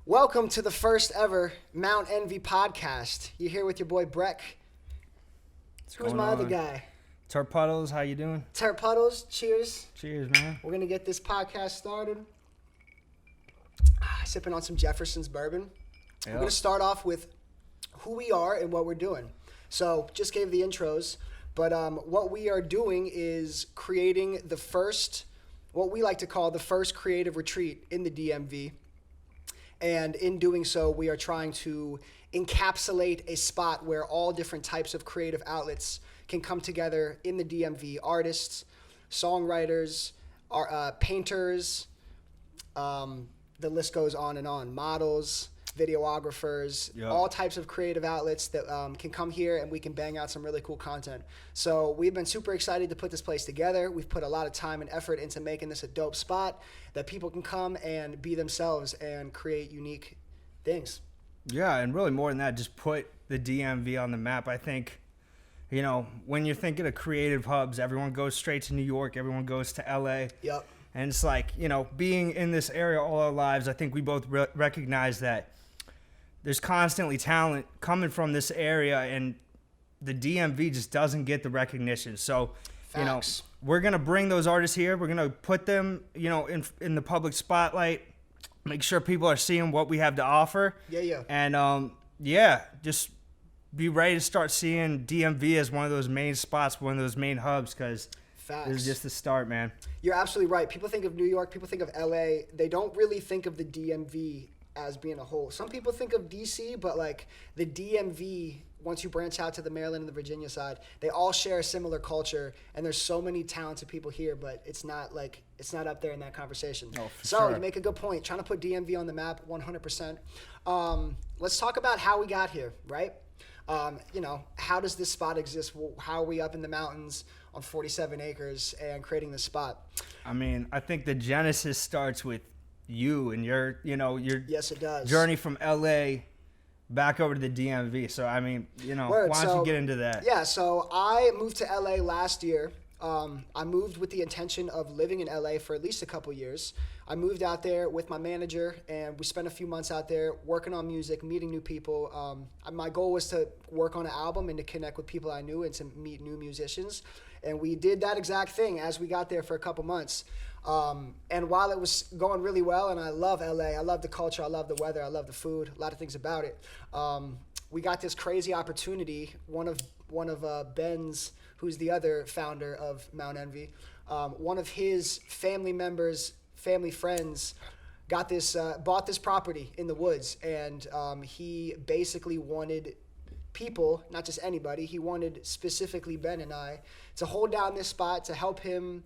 Welcome to the first ever Mount Envy podcast. You're here with your boy Breck. Who's my other guy? Terpuddles, how you doing? Terpuddles, cheers. Cheers, man. We're going to get this podcast started. Sipping on some Jefferson's bourbon. Yep. We're going to start off with who we are and what we're doing. So, just gave the intros, but what we are doing is creating the first, what we like to call the first creative retreat in the DMV. And in doing so, we are trying to encapsulate a spot where all different types of creative outlets can come together in the DMV. Artists, songwriters, painters, the list goes on and on. Models, videographers, yep. All types of creative outlets that can come here and we can bang out some really cool content. So we've been super excited to put this place together. We've put a lot of time and effort into making this a dope spot that people can come and be themselves and create unique things. Yeah, and really more than that, just put the DMV on the map. I think, you know, when you're thinking of creative hubs, everyone goes straight to New York, everyone goes to LA. Yep. And it's like, you know, being in this area all our lives, I think we both recognize that there's constantly talent coming from this area, and the DMV just doesn't get the recognition. So, Facts. You know, we're going to bring those artists here. We're going to put them, you know, in the public spotlight, make sure people are seeing what we have to offer. Yeah. And, just be ready to start seeing DMV as one of those main spots, one of those main hubs, because this is just the start, man. You're absolutely right. People think of New York, people think of LA. They don't really think of the DMV as being a whole. Some people think of DC, but like the DMV, once you branch out to the Maryland and the Virginia side, they all share a similar culture, and there's so many talented people here, but it's not up there in that conversation. Oh, for so sure. You make a good point. Trying to put DMV on the map 100%. Let's talk about how we got here, right? How does this spot exist? How are we up in the mountains on 47 acres and creating this spot? I mean, I think the genesis starts with you and your yes, it does. Journey from LA back over to the DMV. So, I mean, why don't you get into that? Yeah, so I moved to LA last year. I moved with the intention of living in LA for at least a couple years. I moved out there with my manager, and we spent a few months out there working on music, meeting new people. My goal was to work on an album and to connect with people I knew and to meet new musicians. And we did that exact thing as we got there for a couple months. And while it was going really well, and I love LA, I love the culture, I love the weather, I love the food, a lot of things about it. We got this crazy opportunity. One of Ben's, who's the other founder of Mount Envy, one of his family members, family friends, bought this property in the woods, and he basically wanted people, not just anybody, he wanted specifically Ben and I to hold down this spot to help him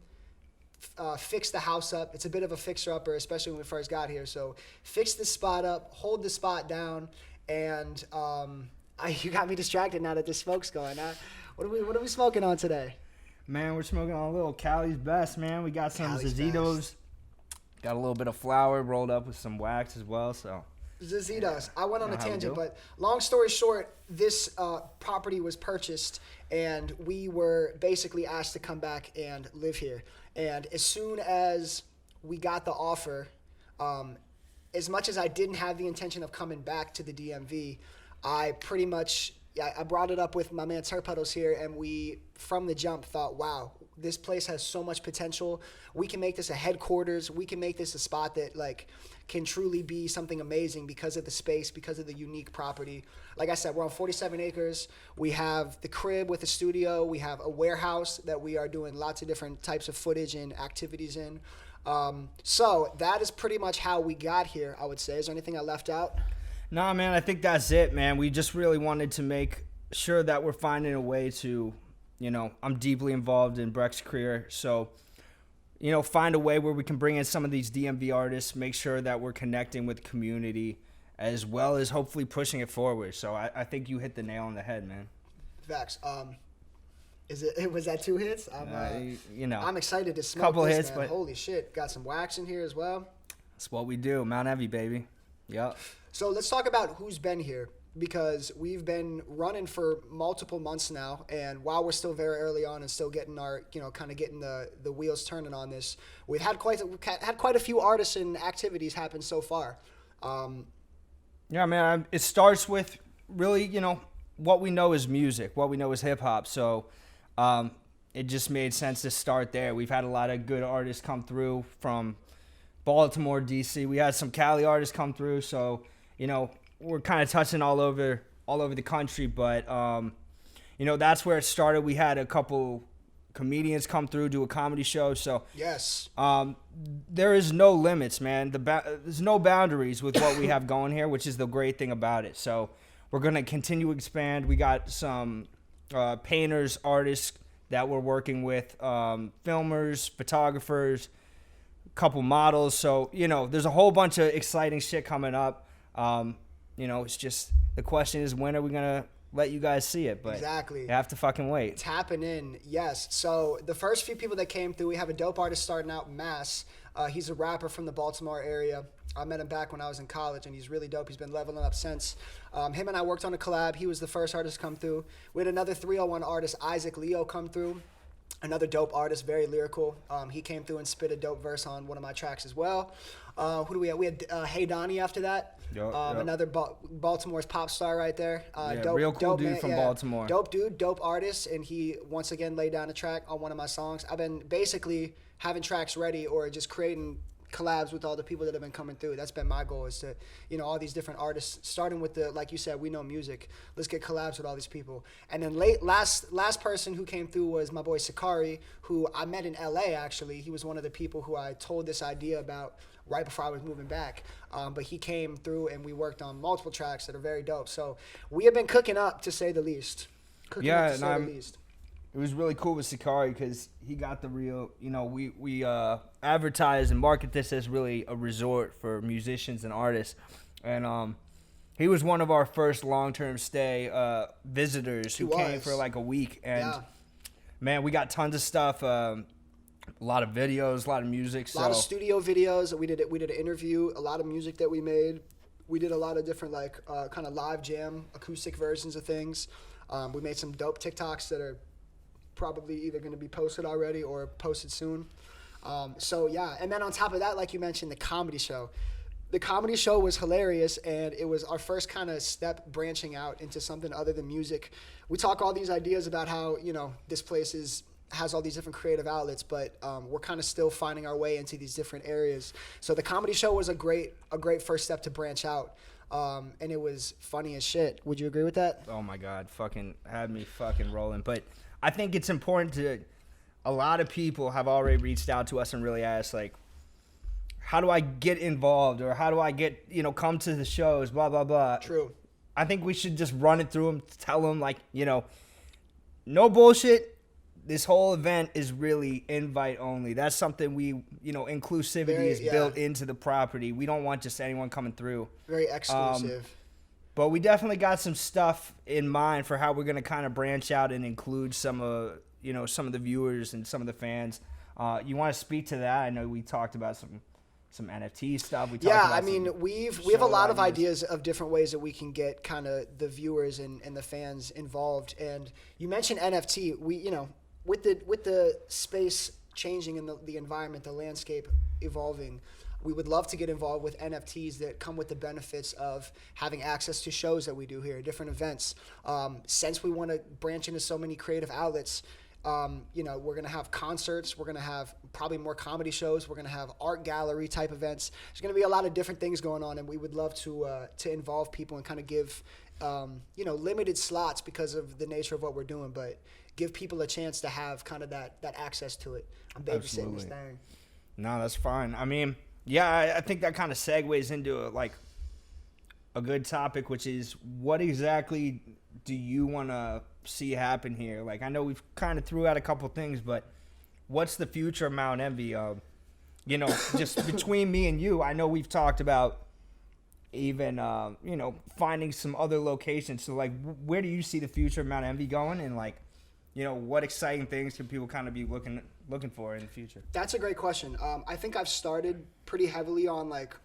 fix the house up. It's a bit of a fixer-upper, especially when we first got here. So fix the spot up, hold the spot down, and you got me distracted now that the smoke's going. What are we smoking on today? Man, we're smoking on a little Cali's Best, man. We got some Cali's Zazitos. Best. Got a little bit of flour rolled up with some wax as well, so. Zazitos. I went on a tangent, but long story short, this property was purchased, and we were basically asked to come back and live here. And as soon as we got the offer, as much as I didn't have the intention of coming back to the DMV, I brought it up with my man Terpuddles here, and we, from the jump, thought, wow, this place has so much potential. We can make this a headquarters. We can make this a spot that can truly be something amazing because of the space, because of the unique property. Like I said, we're on 47 acres. We have the crib with a studio. We have a warehouse that we are doing lots of different types of footage and activities in. So that is pretty much how we got here, I would say. Is there anything I left out? Nah, man, I think that's it, man. We just really wanted to make sure that we're finding a way to, I'm deeply involved in Breck's career. So, find a way where we can bring in some of these DMV artists, make sure that we're connecting with the community, as well as hopefully pushing it forward. So I think you hit the nail on the head, man. Facts. Was that 2 hits? I'm excited to smoke couple this, hits, man. but Holy shit. Got some wax in here as well. That's what we do. Mount Envy, baby. Yep. So let's talk about who's been here, because we've been running for multiple months now, and while we're still very early on and still getting our, getting the wheels turning on this, we've had quite a few artists and activities happen so far. Yeah, man. It starts with really, what we know is music, what we know is hip hop. So, it just made sense to start there. We've had a lot of good artists come through from Baltimore, DC. We had some Cali artists come through. So, we're kind of touching all over the country. But, that's where it started. We had a couple comedians come through, do a comedy show. So Yes. there is no limits, man. There's no boundaries with what we have going here, which is the great thing about it. So we're going to continue to expand. We got some painters, artists that we're working with, filmers, photographers, a couple models. So, there's a whole bunch of exciting shit coming up. It's just the question is, when are we going to let you guys see it? But Exactly. you have to fucking wait. Tapping in, yes. So the first few people that came through, we have a dope artist starting out, Mass. He's a rapper from the Baltimore area. I met him back when I was in college, and he's really dope. He's been leveling up since. Him and I worked on a collab. He was the first artist to come through. We had another 301 artist, Isaac Leo, come through. Another dope artist, very lyrical. He came through and spit a dope verse on one of my tracks as well. Who do we have? We had Hey Donnie after that. Yep. Another Baltimore's pop star right there. Dope, real cool dope dude man, from Baltimore. Dope dude, dope artist, and he once again laid down a track on one of my songs. I've been basically having tracks ready or just creating collabs with all the people that have been coming through. That's been my goal, is to, all these different artists, starting with like you said, we know music. Let's get collabs with all these people. And then last person who came through was my boy Sakari, who I met in LA actually. He was one of the people who I told this idea about right before I was moving back. But he came through and we worked on multiple tracks that are very dope. So we have been cooking up, to say the least. It was really cool with Sakari because he got the real, we advertise and market this as really a resort for musicians and artists. And he was one of our first long-term stay visitors who came for like a week. And man, we got tons of stuff, a lot of videos, a lot of music. A lot of studio videos. We did an interview, a lot of music that we made. We did a lot of different kind of live jam, acoustic versions of things. We made some dope TikToks that are probably either going to be posted already or posted soon. And then on top of that, like you mentioned, the comedy show. The comedy show was hilarious, and it was our first kind of step branching out into something other than music. We talk all these ideas about how, this place has all these different creative outlets, but we're kind of still finding our way into these different areas. So the comedy show was a great first step to branch out. And it was funny as shit. Would you agree with that? Oh my God, fucking had me fucking rolling. But I think it's important a lot of people have already reached out to us and really asked, like, how do I get involved, or how do I get, come to the shows, blah, blah, blah. True. I think we should just run it through them, tell them, like, no bullshit. This whole event is really invite only. That's something we, inclusivity is built into the property. We don't want just anyone coming through. Very exclusive. But we definitely got some stuff in mind for how we're going to kind of branch out and include some of the viewers and some of the fans. You want to speak to that? I know we talked about some NFT stuff. We have a lot of ideas of different ways that we can get kind of the viewers and the fans involved. And you mentioned NFT. We, with the space changing and the environment, the landscape evolving, we would love to get involved with NFTs that come with the benefits of having access to shows that we do here, different events. Since we want to branch into so many creative outlets, we're going to have concerts. We're going to have probably more comedy shows. We're going to have art gallery type events. There's going to be a lot of different things going on, and we would love to involve people and kind of give, limited slots because of the nature of what we're doing, but give people a chance to have kind of that access to it. I'm babysitting this thing. No, that's fine. I mean, yeah, I think that kind of segues into a good topic, which is what exactly do you want to see happen here? Like, I know we've kind of threw out a couple things, but what's the future of Mount Envy? Just between me and you, I know we've talked about even, finding some other locations. So, like, where do you see the future of Mount Envy going? And, like, what exciting things can people kind of be looking for in the future? That's a great question. I think I've started pretty heavily on, like,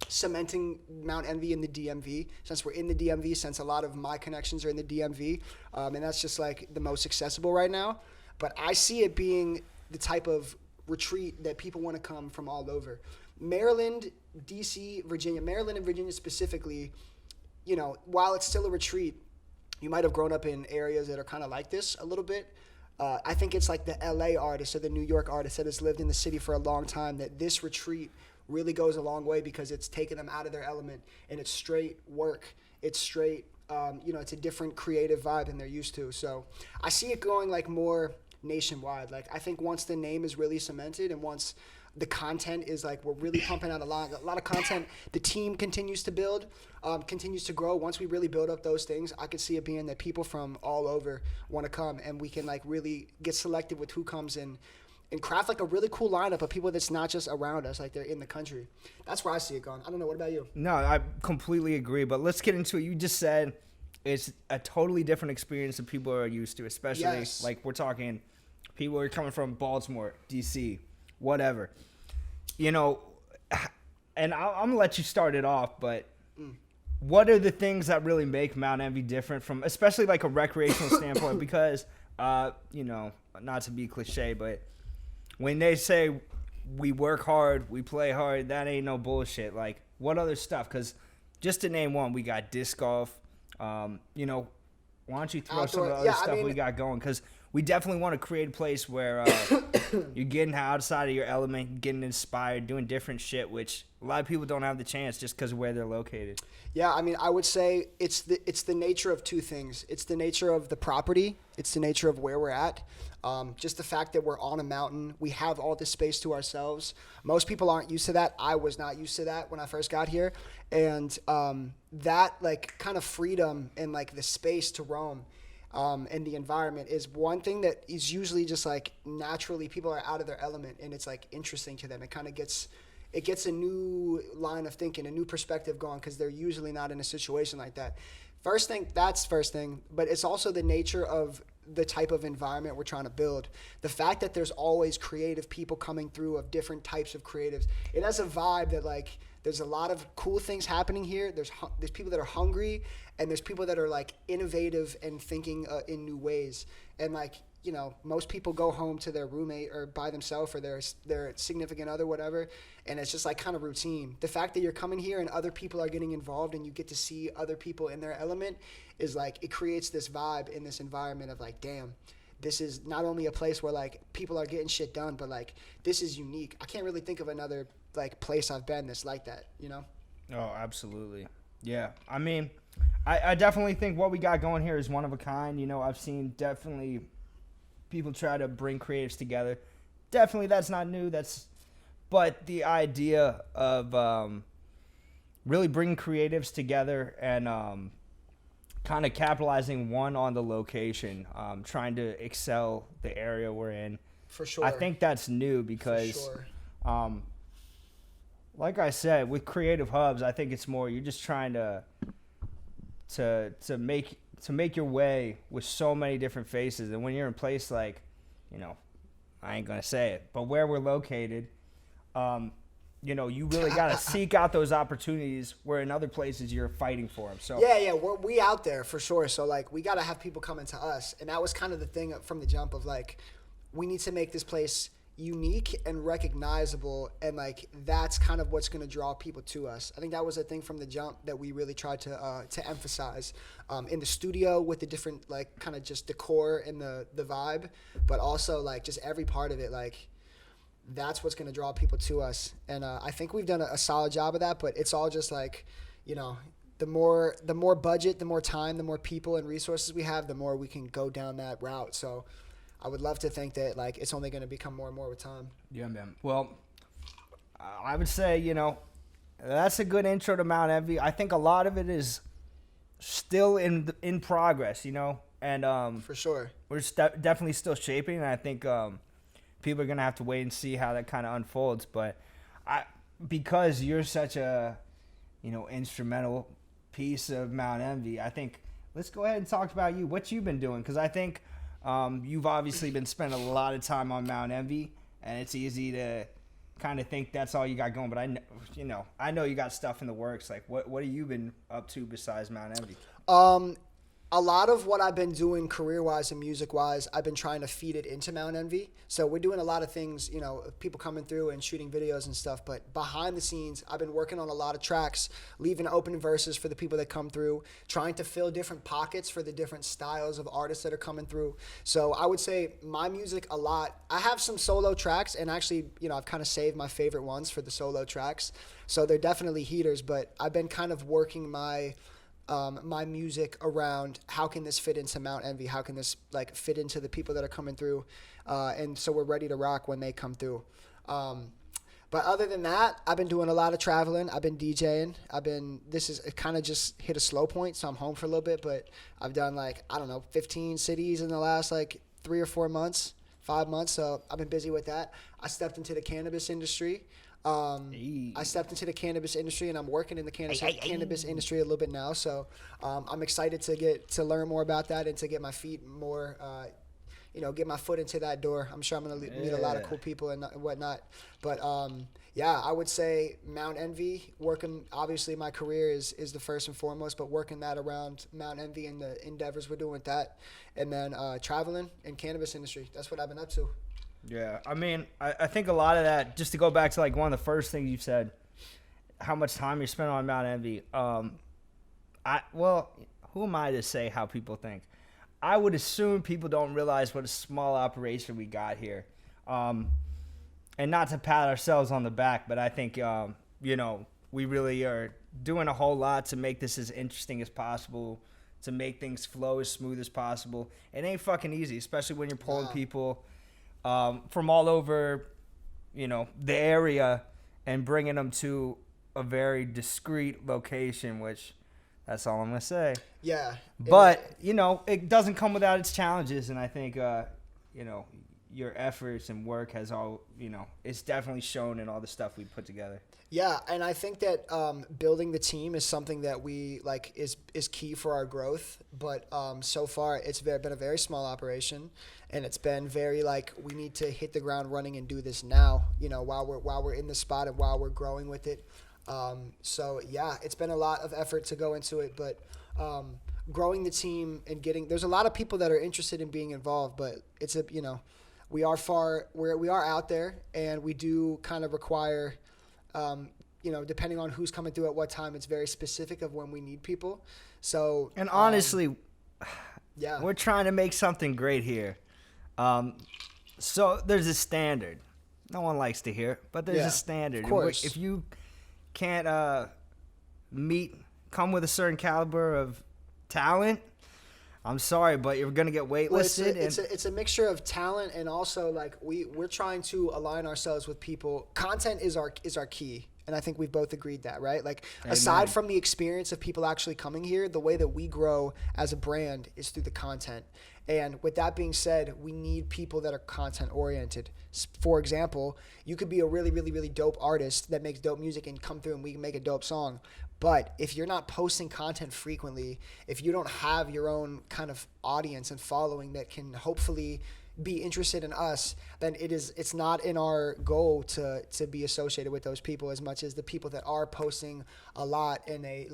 cementing Mount Envy in the DMV, since we're in the DMV, since a lot of my connections are in the DMV, and that's just like the most accessible right now. But I see it being the type of retreat that people want to come from all over. Maryland DC, Virginia, Maryland, and Virginia specifically, you know, while it's still a retreat, you might have grown up in areas that are kind of like this a little bit. I think it's like the LA artist or the New York artist that has lived in the city for a long time, that this retreat really goes a long way because it's taken them out of their element, and it's straight work. It's straight, you know, it's a different creative vibe than they're used to. So I see it going like more nationwide. Like I think once the name is really cemented and once the content is like, we're really pumping out a lot of content, the team continues to build, continues to grow. Once we really build up those things, I could see it being that people from all over want to come, and we can like really get selective with who comes in and craft like a really cool lineup of people that's not just around us, like they're in the country. That's where I see it going. I don't know. What about you? No, I completely agree. But let's get into it. You just said it's a totally different experience than people are used to, especially like we're talking people who are coming from Baltimore, DC, whatever. You know, and I'm going to let you start it off, but what are the things that really make Mount Envy different from, especially like a recreational standpoint? Because, you know, not to be cliche, but when they say we work hard, we play hard, that ain't no bullshit. Like, what other stuff? Because just to name one, we got disc golf. You know, why don't you throw some of the other stuff we got going? Because we definitely want to create a place where you're getting outside of your element, getting inspired, doing different shit, which a lot of people don't have the chance just because of where they're located. Yeah, I mean, I would say it's the nature of two things. It's the nature of the property. It's the nature of where we're at. Just the fact that we're on a mountain. We have all this space to ourselves. Most people aren't used to that. I was not used to that when I first got here. And that, like, kind of freedom and, like, the space to roam and the environment is one thing that is usually just, like, naturally people are out of their element, and it's, like, interesting to them. It kind of gets a new line of thinking, a new perspective going, because they're usually not in a situation like that. First thing, but it's also the nature of the type of environment we're trying to build. The fact that there's always creative people coming through of different types of creatives. It has a vibe that, like, there's a lot of cool things happening here. There's people that are hungry, and there's people that are, like, innovative and thinking in new ways. And, like, you know, most people go home to their roommate or by themselves or their significant other, whatever, and it's just like kind of routine. The fact that you're coming here and other people are getting involved and you get to see other people in their element is like, it creates this vibe in this environment of like, damn, this is not only a place where like people are getting shit done, but like this is unique. I can't really think of another like place I've been that's like that, you know? Oh, absolutely. Yeah. I mean, I definitely think what we got going here is one of a kind. You know, I've seen definitely people try to bring creatives together. Definitely that's not new. But the idea of really bringing creatives together and kind of capitalizing on the location, trying to excel the area we're in. For sure. I think that's new because, like I said, with creative hubs, I think it's more you're just trying to make your way with so many different faces. And when you're in a place like, you know, I ain't gonna say it, but where we're located, you know, you really gotta seek out those opportunities where in other places you're fighting for them. So yeah, we out there for sure. So like, we gotta have people coming to us, and that was kind of the thing from the jump of like, we need to make this place unique and recognizable, and like that's kind of what's going to draw people to us. I think that was a thing from the jump that we really tried to emphasize in the studio with the different like kind of just decor and the vibe, but also like just every part of it, like that's what's going to draw people to us. And I think we've done a solid job of that, but it's all just like, you know, the more budget, the more time, the more people and resources we have, the more we can go down that route. So I would love to think that like it's only going to become more and more with time. Yeah, man. Well, I would say, you know, that's a good intro to Mount Envy. I think a lot of it is still in progress, you know, and for sure we're definitely still shaping. And I think people are gonna have to wait and see how that kind of unfolds. But because you're such a, you know, instrumental piece of Mount Envy, I think let's go ahead and talk about you. What you've been doing, because I think. You've obviously been spending a lot of time on Mount Envy, and it's easy to kind of think that's all you got going. But I know you got stuff in the works. Like, what have you been up to besides Mount Envy? a lot of what I've been doing career-wise and music-wise, I've been trying to feed it into Mount Envy. So we're doing a lot of things, you know, people coming through and shooting videos and stuff. But behind the scenes, I've been working on a lot of tracks, leaving open verses for the people that come through, trying to fill different pockets for the different styles of artists that are coming through. So I would say my music a lot. I have some solo tracks, and actually, you know, I've kind of saved my favorite ones for the solo tracks. So they're definitely heaters, but I've been kind of working my music around how can this fit into Mount Envy? How can this like fit into the people that are coming through? And so we're ready to rock when they come through. But other than that, I've been doing a lot of traveling. I've been DJing. It kind of just hit a slow point, so I'm home for a little bit, but I've done like, I don't know, 15 cities in the last like 3 or 4 months, 5 months. So I've been busy with that. I stepped into the cannabis industry. I stepped into the cannabis industry, and I'm working in the cannabis industry a little bit now. So I'm excited to learn more about that and to get my feet more, get my foot into that door. I'm sure I'm going to meet a lot of cool people and whatnot. But yeah, I would say Mount Envy, working, obviously my career is the first and foremost, but working that around Mount Envy and the endeavors we're doing with that. And then traveling and cannabis industry. That's what I've been up to. Yeah, I mean, I think a lot of that, just to go back to like one of the first things you said, how much time you spent on Mount Envy. Who am I to say how people think? I would assume people don't realize what a small operation we got here. And not to pat ourselves on the back, but I think, we really are doing a whole lot to make this as interesting as possible, to make things flow as smooth as possible. It ain't fucking easy, especially when you're pulling people from all over, the area and bringing them to a very discreet location, which that's all I'm going to say. Yeah. But, it doesn't come without its challenges. And I think, your efforts and work has it's definitely shown in all the stuff we put together. Yeah, and I think that building the team is something that we is key for our growth. But so far, it's been a very small operation, and it's been very we need to hit the ground running and do this now. While we're in the spot and while we're growing with it. So yeah, it's been a lot of effort to go into it, but growing the team and there's a lot of people that are interested in being involved, but it's we are out there, and we do kind of require. Depending on who's coming through at what time, it's very specific of when we need people. So, and honestly, yeah, we're trying to make something great here. So there's a standard. No one likes to hear it, but there's a standard. Of course. If you can't come with a certain caliber of talent, I'm sorry, but you're gonna get waitlisted. It's a mixture of talent, and also we're trying to align ourselves with people. Content is our key, and I think we've both agreed that, right? Aside from the experience of people actually coming here, the way that we grow as a brand is through the content. And with that being said, we need people that are content oriented. For example, you could be a really, really, really dope artist that makes dope music and come through and we can make a dope song. But if you're not posting content frequently, if you don't have your own kind of audience and following that can hopefully be interested in us, then it's not in our goal to be associated with those people as much as the people that are posting a lot and they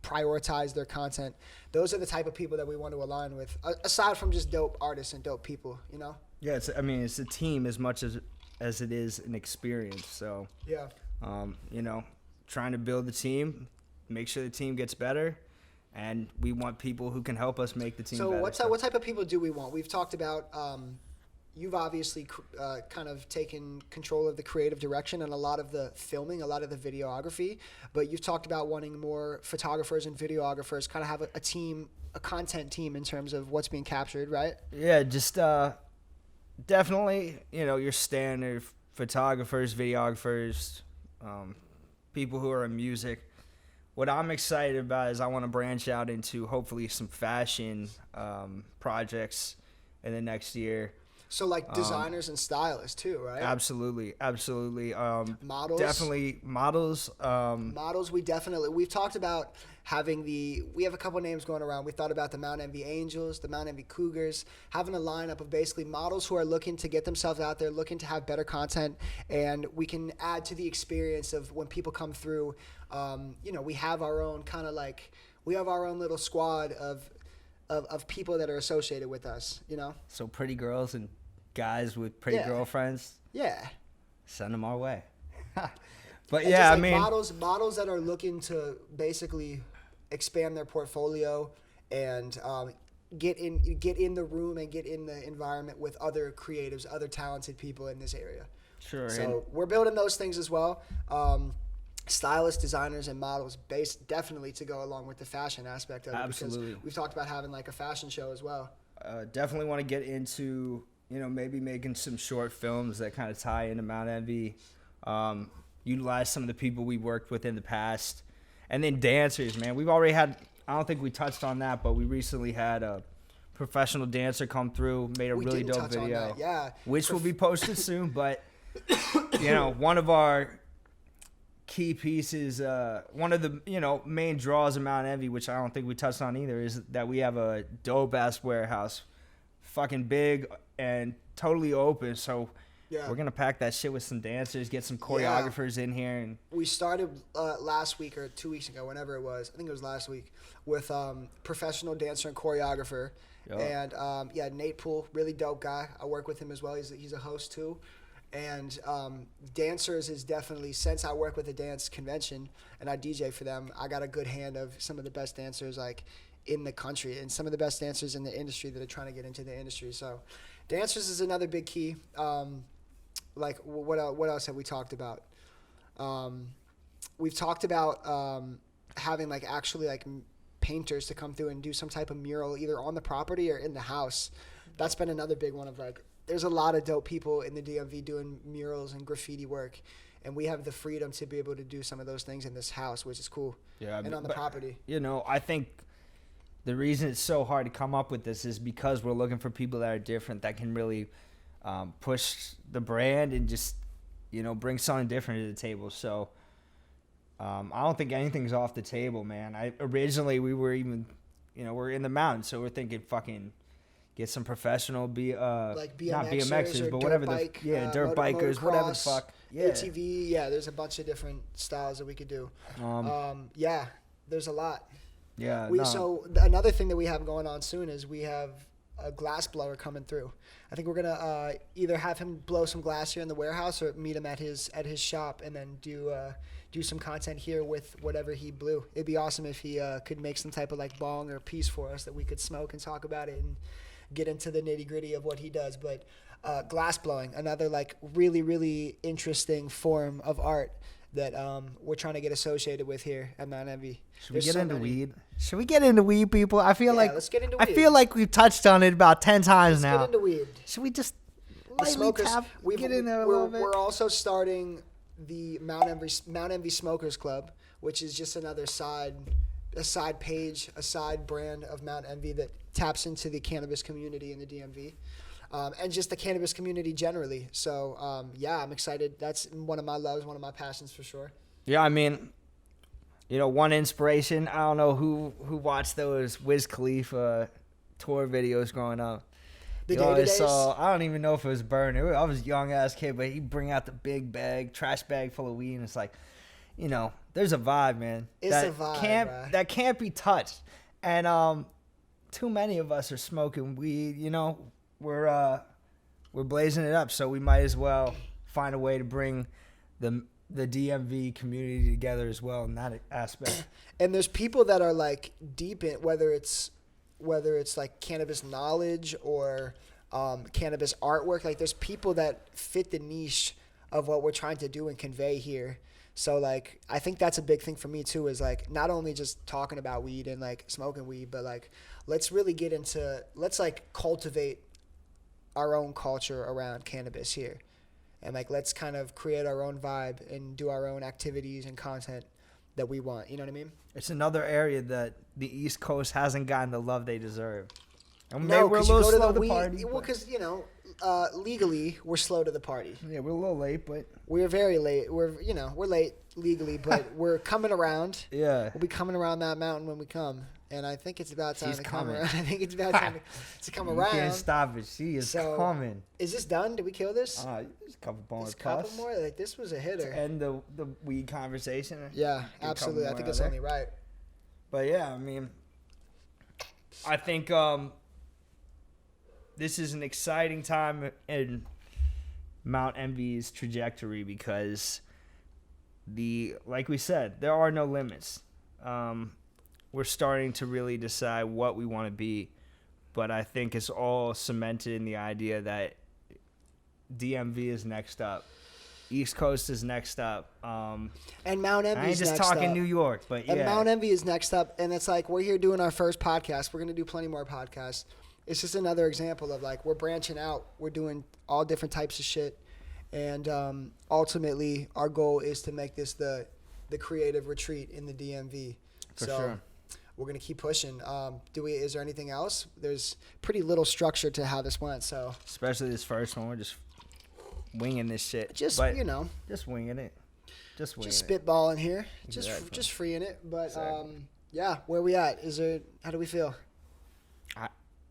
prioritize their content. Those are the type of people that we want to align with, aside from just dope artists and dope people, Yeah, it's a team as much as it is an experience. So yeah, trying to build the team, make sure the team gets better, and we want people who can help us make the team better. So what type of people do we want? We've talked about, you've obviously kind of taken control of the creative direction and a lot of the filming, a lot of the videography, but you've talked about wanting more photographers and videographers, kind of have a team, a content team in terms of what's being captured, right? Yeah, just definitely, your standard photographers, videographers, people who are in music. What I'm excited about is I want to branch out into hopefully some fashion projects in the next year. So designers and stylists too, right? Absolutely. Models? Definitely models. Models, we've talked about we have a couple names going around. We thought about the Mount Envy Angels, the Mount Envy Cougars, having a lineup of basically models who are looking to get themselves out there, looking to have better content, and we can add to the experience of when people come through. We have our own kind of we have our own little squad of people that are associated with us, you know? So pretty girls and guys with pretty Yeah. girlfriends, Yeah. send them our way. But And yeah, just, I like, mean, models that are looking to basically expand their portfolio and get in the room and get in the environment with other creatives, other talented people in this area. sure. So we're building those things as well. Stylists, designers, and models based definitely to go along with the fashion aspect of it. Absolutely. Because we've talked about having like a fashion show as well. Definitely want to get into, maybe making some short films that kind of tie into Mount Envy. Utilize some of the people we worked with in the past. And then dancers, man. We've already had, I don't think we touched on that, but we recently had a professional dancer come through, made a We really didn't dope touch on video. that, yeah. Which will be posted soon, but, one of our key pieces, one of the, main draws of Mount Envy, which I don't think we touched on either, is that we have a dope-ass warehouse. Fucking big and totally open, so... Yeah. We're going to pack that shit with some dancers, get some choreographers in here. And We started last week or 2 weeks ago, whenever it was. I think it was last week, with professional dancer and choreographer. Yo. And Nate Poole, really dope guy. I work with him as well. He's a host too. And dancers is definitely, since I work with a dance convention and I DJ for them, I got a good hand of some of the best dancers like in the country and some of the best dancers in the industry that are trying to get into the industry. So dancers is another big key. Like what else have we talked about? We've talked about having like actually like painters to come through and do some type of mural either on the property or in the house. That's been another big one of like, there's a lot of dope people in the DMV doing murals and graffiti work, and we have the freedom to be able to do some of those things in this house, which is cool. Yeah, and on the property. I think the reason it's so hard to come up with this is because we're looking for people that are different, that can really push the brand and just, bring something different to the table. So I don't think anything's off the table, man. Originally we were even, we're in the mountains, so we're thinking fucking get some professional like BMXers, not BMXers, but dirt whatever bike, dirt bikers, whatever the fuck. Yeah. ATV, there's a bunch of different styles that we could do. There's a lot. Yeah. So another thing that we have going on soon is we have a glass blower coming through. I think we're gonna either have him blow some glass here in the warehouse or meet him at his shop and then do some content here with whatever he blew. It'd be awesome if he could make some type of like bong or piece for us that we could smoke and talk about it and get into the nitty gritty of what he does. But glass blowing, another like really, really interesting form of art that we're trying to get associated with here at Mount Envy. Should we get into weed? Should we get into weed, people? I feel like let's get into I weed. feel like we've touched on it about 10 times now. Let's get into weed. Should we just The lightly smokers. tap, get in there a we're, little bit? We're also starting the Mount Envy Smokers Club, which is just another side page, a side brand of Mount Envy that taps into the cannabis community in the DMV. And just the cannabis community generally. So, I'm excited. That's one of my loves, one of my passions for sure. Yeah, I mean, one inspiration. I don't know who watched those Wiz Khalifa tour videos growing up. The You always day-to-days? saw, I don't even know if it was Burn. I was a young ass kid, but he'd bring out the big trash bag full of weed, and it's like, there's a vibe, man. It's a vibe, that can't be touched. And too many of us are smoking weed. We're blazing it up, so we might as well find a way to bring the DMV community together as well in that aspect. And there's people that are like deep in whether it's like cannabis knowledge or cannabis artwork. Like there's people that fit the niche of what we're trying to do and convey here. So like I think that's a big thing for me too, is like not only just talking about weed and like smoking weed, but like let's like cultivate our own culture around cannabis here. And like let's kind of create our own vibe and do our own activities and content that we want. You know what I mean? It's another area that the East Coast hasn't gotten the love they deserve. And No, we're a because you little go to slow the to weed. party. Well, because legally we're slow to the party. Yeah, we're a little late, but We're very late. We're late legally, but we're coming around. yeah. We'll be coming around that mountain when we come, and I think it's about time She's to come coming. around. I think it's about time to come You around. can't stop it. She is So, coming. Is this done? Did we kill this? Just a couple more Just a couple puffs more. Like this was a hitter. to end the weed conversation. Yeah, couple absolutely. I more think out it's there. only right. But yeah, I mean, I think this is an exciting time in Mount Envy's trajectory because like we said, there are no limits. We're starting to really decide what we want to be, but I think it's all cemented in the idea that DMV is next up. East Coast is next up. And Mount Envy is next up. I ain't just talking New York, but yeah. And Mount Envy is next up. And it's like, we're here doing our first podcast. We're going to do plenty more podcasts. It's just another example of like, we're branching out. We're doing all different types of shit. And ultimately, our goal is to make this the creative retreat in the DMV. For sure. We're going to keep pushing. Is there anything else? There's pretty little structure to how this went. So especially this first one. We're just winging this shit. Just winging it. Just spitballing here. Exactly. Just freeing it. But exactly. Yeah, where we at? How do we feel?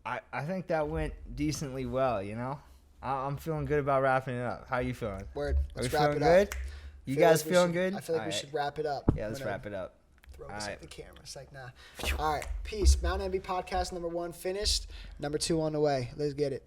I think that went decently well, you know? I'm feeling good about wrapping it up. How you feeling? Word. Let's Are we wrap feeling it up. good? You guys feeling good? I feel like we should wrap it up. Yeah, let's wrap it up. Throw this at the camera. It's like, nah. All right. Peace. Mount Envy podcast number 1 finished. Number 2 on the way. Let's get it.